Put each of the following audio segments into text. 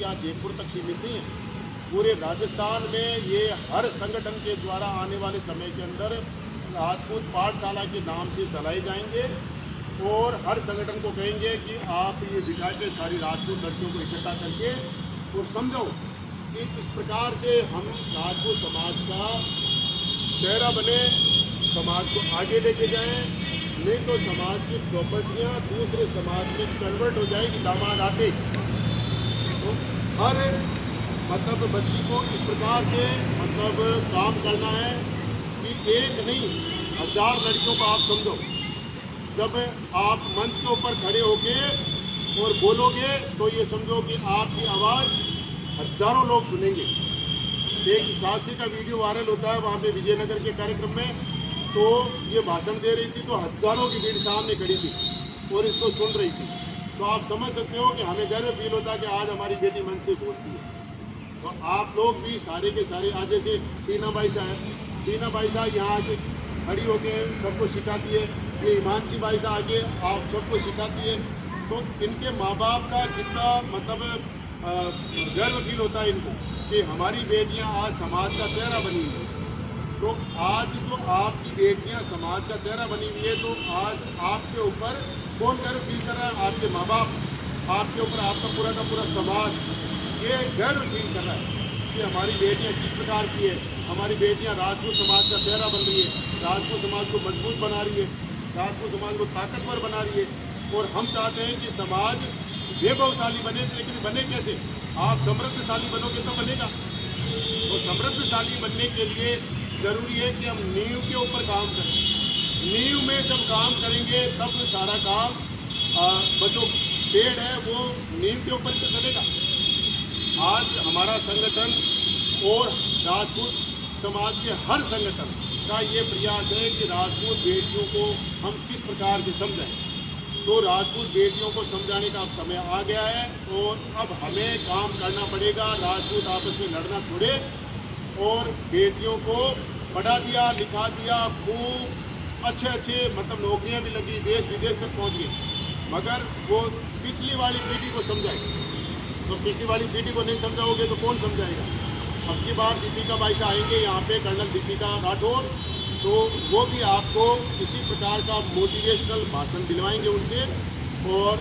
या जयपुर तक सीमित नहीं है। पूरे राजस्थान में ये हर संगठन के द्वारा आने वाले समय के अंदर राजपूत पाठशाला के नाम से चलाए जाएंगे और हर संगठन को कहेंगे कि आप ये बिठा के सारी राजपूत लड़कियों को इकट्ठा करके और समझो कि इस प्रकार से हम राजपूत समाज का चेहरा बने, समाज को आगे लेके जाएं। नहीं तो समाज की प्रॉपर्टियां दूसरे समाज में कन्वर्ट हो जाएगी दामाद आते। तो हर बच्ची को इस प्रकार से काम करना है कि एक नहीं 1000 लड़कियों को आप समझो। जब आप मंच के ऊपर खड़े होके और बोलोगे तो ये समझो कि आपकी आवाज़ हजारों लोग सुनेंगे। एक साक्षी का वीडियो वायरल होता है, वहाँ पे विजयनगर के कार्यक्रम में तो ये भाषण दे रही थी तो हजारों की भीड़ सामने खड़ी थी और इसको सुन रही थी। तो आप समझ सकते हो कि हमें गर्व फील होता है कि आज हमारी बेटी मन से बोलती है। तो आप लोग भी सारे के सारे आज जैसे टीना बाई साहब यहाँ आके खड़ी होके सबको सिखाती है, ये हिमांशी बाई साहब आगे आप सबको सिखाती है। तो इनके माँ बाप का कितना गर्व फील होता है इनको कि हमारी बेटियाँ आज समाज का चेहरा बनी हुई है। तो आज जो आपकी बेटियां समाज का चेहरा बनी हुई है तो आज आपके ऊपर कौन गर्व फील कर रहा है? आपके माँ बाप, आपके ऊपर आपका पूरा का पूरा समाज ये गर्व फील कर रहा है कि हमारी बेटियां किस प्रकार की है। हमारी बेटियां राजपूत समाज का चेहरा बन रही है, राजपूत समाज को मजबूत बना रही है, राजपूत समाज को ताकतवर बना रही है। और हम चाहते हैं कि समाज वैभवशाली बने, लेकिन बने कैसे? आप समृद्धशाली बनोगे तो बनेगा। तो समृद्धशाली बनने के लिए ज़रूरी है कि हम नींव के ऊपर काम करें। नींव में जब काम करेंगे तब सारा काम जो पेड़ है वो नींव के ऊपर तो चलेगा। आज हमारा संगठन और राजपूत समाज के हर संगठन का ये प्रयास है कि राजपूत बेटियों को हम किस प्रकार से समझाएं। तो राजपूत बेटियों को समझाने का अब समय आ गया है और अब हमें काम करना पड़ेगा। राजपूत आपस में लड़ना छोड़े और बेटियों को पढ़ा दिया, लिखा दिया, खूब अच्छे नौकरियां भी लगी, देश विदेश तक पहुंच गई। मगर वो पिछली वाली पीढ़ी को समझाए, तो पिछली वाली पीढ़ी को नहीं समझाओगे तो कौन समझाएगा? अब की बार दीपिका बाई साहब आएंगे यहाँ पे, कर्नल दीपिका राठौर, तो वो भी आपको इसी प्रकार का मोटिवेशनल भाषण दिलवाएंगे उनसे। और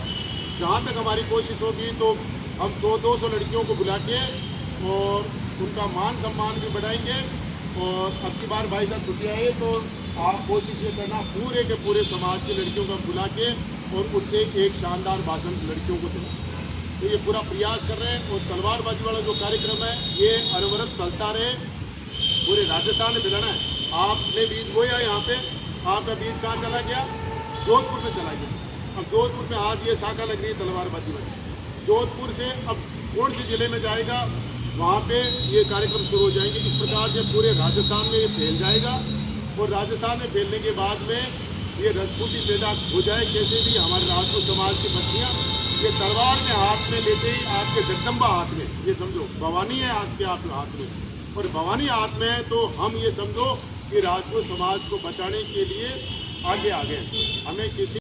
जहाँ तक हमारी कोशिश होगी तो हम 100-200 लड़कियों को बुला के और उनका मान सम्मान भी बढ़ाएंगे। और अब की बार भाई साहब छुट्टियाँ है तो आप कोशिश ये करना पूरे के पूरे समाज की लड़कियों को बुला के और उनसे एक शानदार भाषण लड़कियों को देना। तो ये पूरा प्रयास कर रहे हैं। और तलवारबाजी वाला जो कार्यक्रम है ये अनवरत चलता रहे, पूरे राजस्थान में फैलाना है। आपने बीज बोया यहाँ पे, आपका बीज कहाँ चला गया? जोधपुर में चला गया। अब जोधपुर में आज ये शाखा लग रही है तलवारबाजी वाली। जोधपुर से अब कौन से ज़िले में जाएगा वहाँ पे ये कार्यक्रम शुरू हो जाएंगे। इस प्रकार से पूरे राजस्थान में ये फैल जाएगा और राजस्थान में फैलने के बाद में ये रजपूती पैदा हो जाए। कैसे भी हमारे राजपूत समाज की बच्चियाँ ये तलवार में हाथ में लेते ही आपके जगदम्बा हाथ में, ये समझो भवानी है आपके हाथ में, और भवानी हाथ में है तो हम ये समझो कि राजपूत समाज को बचाने के लिए आगे आ गए। हमें किसी